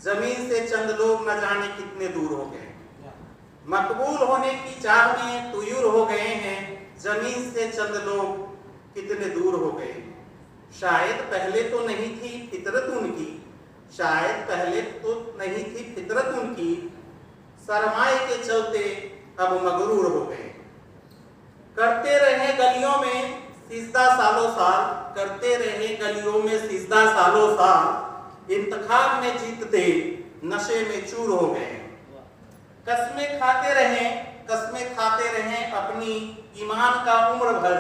जमीन से चंद लोग न जाने कितने दूर हो गए। मकबूल होने की चाह में तुयूर हो गए हैं, जमीन से चंद लोग कितने दूर हो गए। शायद पहले तो नहीं थी फितरत उनकी, शायद पहले तो नहीं थी फितरत उनकी, सरमाए के चलते अब मगरूर हो गए। करते रहे गलियों में सिजदा सालों साल, करते रहे गलियों में सिजदा सालों साल, इंतखाब में जीतते नशे में चूर हो गए। कसमें खाते रहें अपनी ईमान का उम्र भर,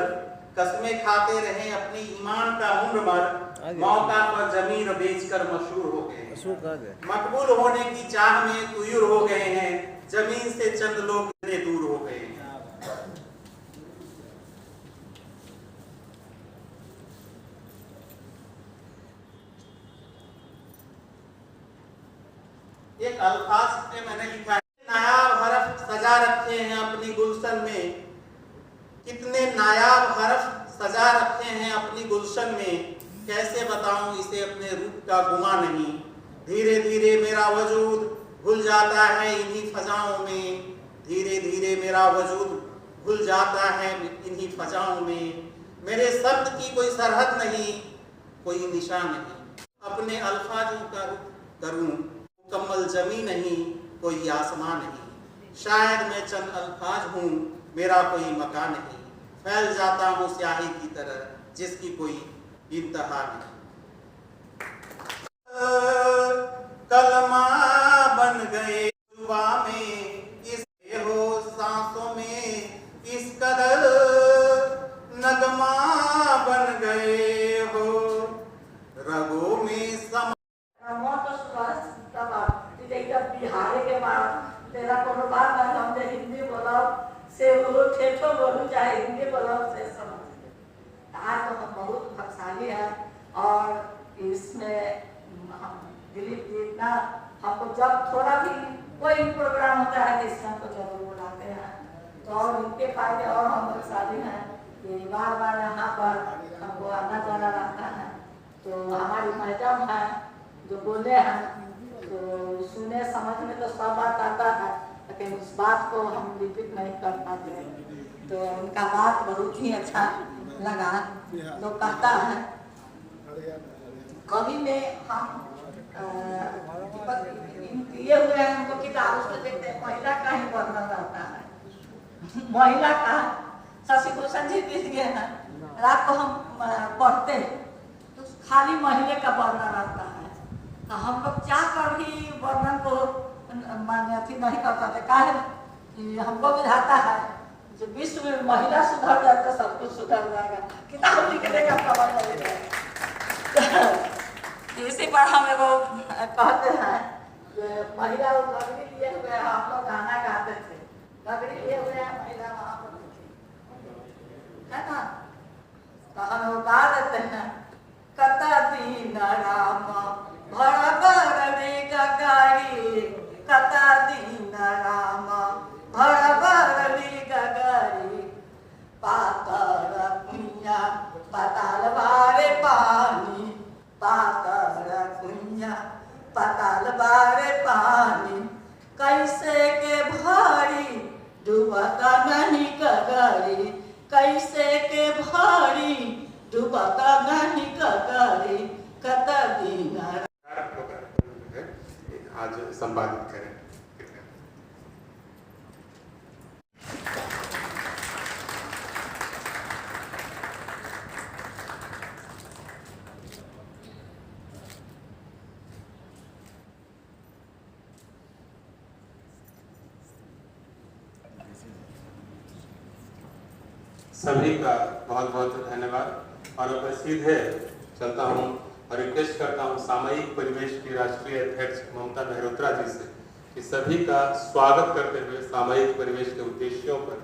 कसमें खाते रहें अपनी ईमान का उम्र भर, मौका पर जमीन बेचकर मशहूर हो गए। मकबूल होने की चाह में तुयूर हो गए हैं, जमीन से चंद लोग इतने दूर हो गए हैं। एक अल्फाज में मैंने लिखा है, नायाब हरफ सजा रखे हैं अपनी गुलशन में, कितने नायाब हरफ सजा रखे हैं अपनी गुलशन में, कैसे बताऊं इसे अपने रूप का गुमा नहीं। धीरे धीरे मेरा वजूद भूल जाता है इन्हीं फजाओं में, धीरे धीरे मेरा वजूद भूल जाता है इन्हीं फजाओं में। मेरे शब्द की कोई सरहद नहीं, कोई निशान नहीं, अपने अल्फाजों का रुख करूं मुकम्मल जमी नहीं, कोई आसमां नहीं। शायद मैं चंद अल्फाज हूँ, मेरा कोई मकान नहीं, फैल जाता हूँ स्याही की तरह जिसकी कोई इंतहा नहीं। कलमा बन गए जुबा में, इस हो सांसों में इस कदर नगमा बन गए हो, रगों में समा बिहार के बाद तेरा कोनो बात ना समझे, हिंदी बोलो से वो ठेठो बोलूं चाहे हिंदी बोलो से समझ। आज तो हम बहुत भाग्यशाली हैं और इसमें दिलीप जी इतना हमको जब थोड़ा भी कोई प्रोग्राम होता है तो इसमें हमको जरूर बुलाते हैं, तो और इनके फायदे और हम भाग्यशाली हैं कि बार बार यहाँ पर हमको आना जाना रहता है। तो हमारी मैडम है जो बोले हैं तो सुने समझ में तो सब बात आता है, लेकिन उस बात को हम रिपीट नहीं कर पाते। तो उनका बात बहुत ही अच्छा लगा। लोग कहता है कवि में हम दिए हुए हैं हमको किताब, उसमें देखते हैं महिला का ही वर्णन रहता है, महिला का। शशि भूषण जी दिए हैं, रात को हम पढ़ते हैं तो खाली महिला का वर्णन रहता है, तो हम लोग चाहकर भी वर्णन को मान्य नहीं कर पाते। काहे कि हमको बुझाता है जो विश्व में महिला सुधर जाए तो सब कुछ सुधर जाएगा, किताब लिखने का प्रबंध हो जाएगा। इसी पर हम एगो कहते हैं महिला गगरी लिए हुए हम लोग गाना गाते थे, गगरी लिए हुए हैं महिला वहाँ पर है ना, तो हम वो गा देते हैं। कता दीन राम भरबरली गगारी, कता दीन राम भरबरली गगारी, पातर कुइया पताल बारे पानी, पातर कुइया पताल बारे पानी, कैसे के भारी डूबता नहीं गगारी, कैसे के भारी डूबता नहीं गगारी, कता दीन आज संपादित करें। सभी का बहुत बहुत धन्यवाद और अब सीधे चलता हूँ और रिक्वेस्ट करता हूँ सामयिक परिवेश की राष्ट्रीय अध्यक्ष ममता मेहरोत्रा जी से कि सभी का स्वागत करते हुए सामयिक परिवेश के उद्देश्यों पर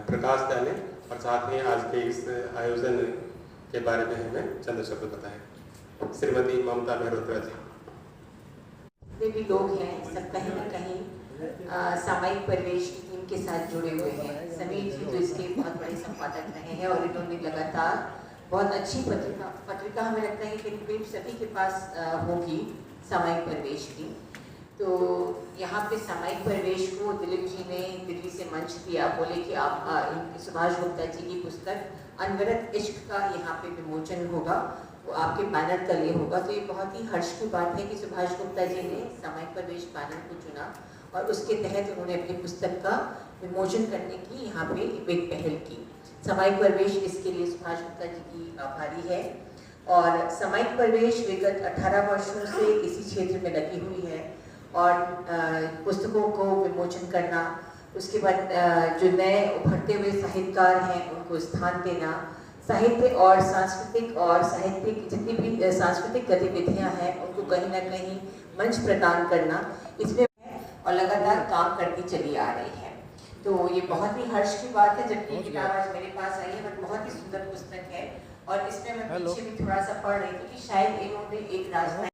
प्रकाश डालें और साथ ही आज के इस आयोजन के बारे में हमें चंद शब्द बताएं। श्रीमती ममता मेहरोत्रा जी। जितने भी लोग हैं सब कहीं न कहीं सामयिक परिवेश की टीम के साथ जुड़े हुए हैं। समीर जी तो इसके बहुत बड़े संपादक रहे हैं और इन्होंने लगातार बहुत अच्छी पत्रिका हमें लगता है कि प्रिंट सभी के पास होगी सामयिक प्रवेश की। तो यहाँ पे सामयिक प्रवेश को दिलीप जी ने दिल्ली से मंच दिया, बोले कि आप सुभाष गुप्ता जी की पुस्तक अनवरत इश्क का यहाँ पे विमोचन होगा, वो आपके बैनर तले होगा। तो ये बहुत ही हर्ष की बात है कि सुभाष गुप्ता जी ने सामयिक प्रवेश बैनर को चुना और उसके तहत उन्होंने अपनी पुस्तक का विमोचन करने की यहाँ पे एक पहल की। सामयिक प्रवेश इसके लिए सुभाष गुप्ता जी की आभारी है। और सामयिक प्रवेश विगत 18 वर्षों से इसी क्षेत्र में लगी हुई है और पुस्तकों को विमोचन करना, उसके बाद जो नए उभरते हुए साहित्यकार हैं उनको स्थान देना, साहित्य और साहित्यिक जितनी भी सांस्कृतिक गतिविधियां हैं उनको कहीं ना कहीं मंच प्रदान करना, इसमें और लगातार काम करती चली आ रही है। तो ये बहुत ही हर्ष की बात है। जबकि ये किताब आज मेरे पास आई है, बट बहुत ही सुंदर पुस्तक है और इसमें मैं पीछे भी थोड़ा सा पढ़ रही थी कि शायद इन्होंने एक राजधानी